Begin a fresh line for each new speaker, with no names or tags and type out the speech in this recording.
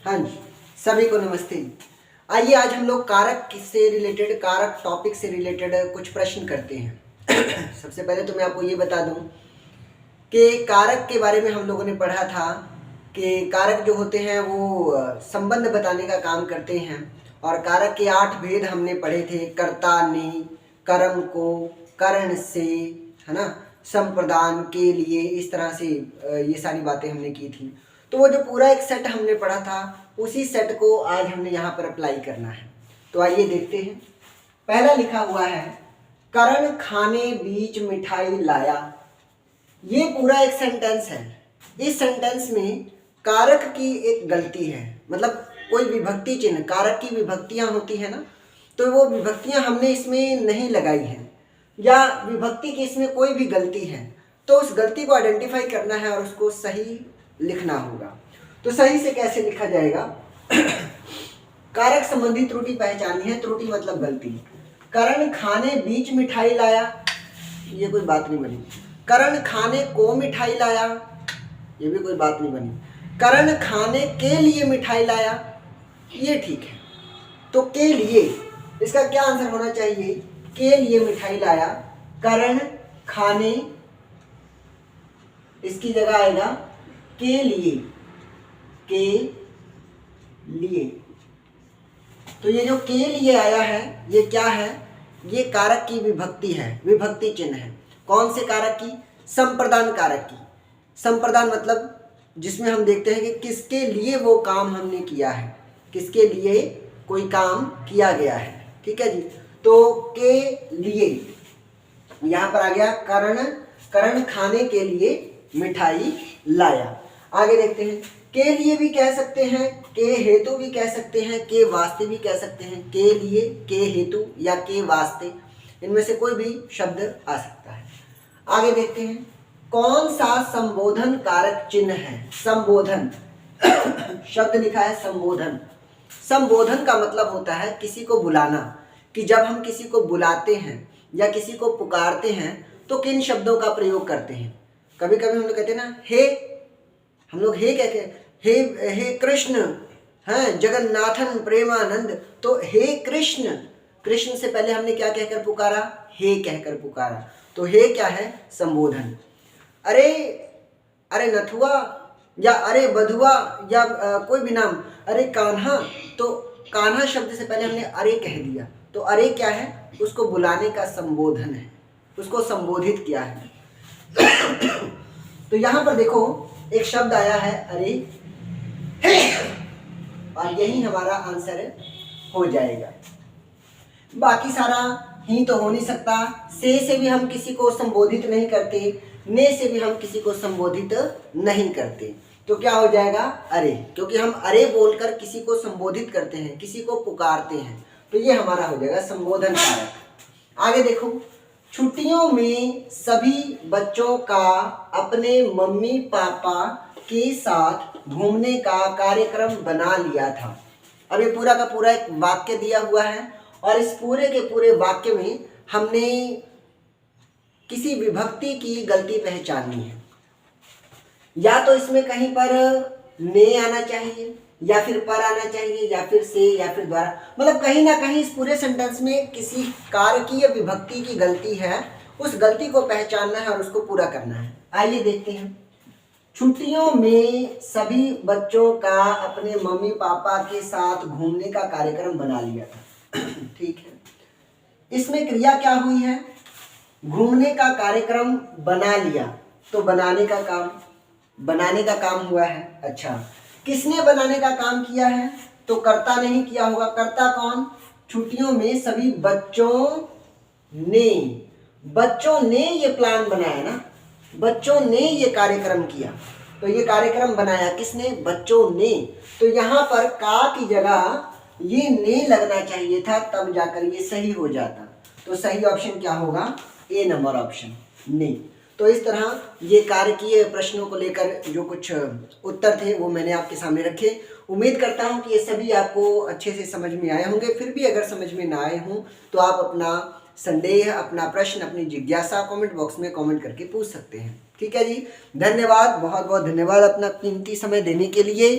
हाँ जी, सभी को नमस्ते। आइए आज हम लोग कारक से रिलेटेड, कारक टॉपिक से रिलेटेड कुछ प्रश्न करते हैं। सबसे पहले तो मैं आपको ये बता दूं कि कारक के बारे में हम लोगों ने पढ़ा था कि कारक जो होते हैं वो संबंध बताने का काम करते हैं। और कारक के 8 भेद हमने पढ़े थे, कर्ता ने, कर्म को, करण से, है ना, संप्रदान के लिए, इस तरह से ये सारी बातें हमने की थी। तो वो जो पूरा एक सेट हमने पढ़ा था, उसी सेट को आज हमने यहाँ पर अप्लाई करना है। तो आइए देखते हैं। पहला लिखा हुआ है, करण खाने बीच मिठाई लाया। ये पूरा एक सेंटेंस है। इस सेंटेंस में कारक की एक गलती है, मतलब कोई विभक्ति चिन्ह, कारक की विभक्तियां होती है ना, तो वो विभक्तियां हमने इसमें नहीं लगाई हैं, या विभक्ति की इसमें कोई भी गलती है, तो उस गलती को आइडेंटिफाई करना है और उसको सही लिखना होगा। तो सही से कैसे लिखा जाएगा? कारक संबंधी त्रुटि पहचाननी है। त्रुटि मतलब गलती। करण खाने बीच मिठाई लाया, ये कोई बात नहीं बनी। करण खाने को मिठाई लाया, ये भी कोई बात नहीं बनी। करण खाने के लिए मिठाई लाया, ये ठीक है। तो के लिए, इसका क्या आंसर होना चाहिए? के लिए मिठाई लाया। करण खाने, इसकी जगह आएगा के लिए, के लिए। तो ये जो के लिए आया है, ये क्या है? ये कारक की विभक्ति है, विभक्ति चिन्ह है। कौन से कारक की? संप्रदान कारक की। संप्रदान मतलब जिसमें हम देखते हैं कि किसके लिए वो काम हमने किया है, किसके लिए कोई काम किया गया है। ठीक है जी। तो के लिए यहां पर आ गया करण, करण खाने के लिए मिठाई लाया। आगे देखते हैं। के लिए भी कह सकते हैं, के हेतु भी कह सकते हैं, के वास्ते भी कह सकते हैं। के लिए, के हेतु या के वास्ते, इनमें से कोई भी शब्द आ सकता है। आगे देखते हैं। कौन सा संबोधन कारक चिन्ह है? संबोधन शब्द लिखा है संबोधन। संबोधन का मतलब होता है किसी को बुलाना, कि जब हम किसी को बुलाते हैं या किसी को पुकारते हैं तो किन शब्दों का प्रयोग करते हैं। कभी कभी हम लोग कहते हैं ना हे, हम लोग हे कहते हैं, हे कृष्ण, हैं जगन्नाथन प्रेमानंद। तो हे कृष्ण, कृष्ण से पहले हमने क्या कहकर पुकारा? हे कहकर पुकारा। तो हे क्या है? संबोधन। अरे, अरे नथुआ, या अरे बधुआ, या कोई भी नाम, अरे कान्हा, तो कान्हा शब्द से पहले हमने अरे कह दिया। तो अरे क्या है? उसको बुलाने का संबोधन है, उसको संबोधित किया है। तो यहां पर देखो एक शब्द आया है अरे, और यही हमारा आंसर हो जाएगा। बाकी सारा ही तो हो नहीं सकता। से भी हम किसी को संबोधित नहीं करते, ने से भी हम किसी को संबोधित नहीं करते। तो क्या हो जाएगा? अरे, क्योंकि हम अरे बोलकर किसी को संबोधित करते हैं, किसी को पुकारते हैं। तो ये हमारा हो जाएगा संबोधन कारक। आगे देखो। छुट्टियों में सभी बच्चों का अपने मम्मी पापा के साथ घूमने का कार्यक्रम बना लिया था। अब ये पूरा का पूरा एक वाक्य दिया हुआ है, और इस पूरे के पूरे वाक्य में हमने किसी विभक्ति की गलती पहचाननी है। या तो इसमें कहीं पर ने आना चाहिए, या फिर पर आना चाहिए, या फिर से, या फिर द्वारा, मतलब कहीं ना कहीं इस पूरे सेंटेंस में किसी कारकीय विभक्ति की गलती है। उस गलती को पहचानना है और उसको पूरा करना है। आइए देखते हैं। छुट्टियों में सभी बच्चों का अपने मम्मी पापा के साथ घूमने का कार्यक्रम बना लिया था। ठीक है। इसमें क्रिया क्या हुई है? घूमने का कार्यक्रम बना लिया, तो बनाने का काम, बनाने का काम हुआ है। अच्छा, किसने बनाने का काम किया है? तो कर्ता ने ही किया होगा। कर्ता कौन? छुट्टियों में सभी बच्चों ने, बच्चों ने ये प्लान बनाया ना, बच्चों ने ये कार्यक्रम किया। तो ये कार्यक्रम बनाया किसने? बच्चों ने। तो यहाँ पर का की जगह ये ने लगना चाहिए था, तब जाकर ये सही हो जाता। तो सही ऑप्शन क्या होगा? ए नंबर ऑप्शन, ने। तो इस तरह ये कारकीय प्रश्नों को लेकर जो कुछ उत्तर थे वो मैंने आपके सामने रखे। उम्मीद करता हूँ कि ये सभी आपको अच्छे से समझ में आए होंगे। फिर भी अगर समझ में ना आए हों तो आप अपना संदेह, अपना प्रश्न, अपनी जिज्ञासा कमेंट बॉक्स में कमेंट करके पूछ सकते हैं। ठीक है जी। धन्यवाद, बहुत बहुत धन्यवाद अपना कीमती समय देने के लिए।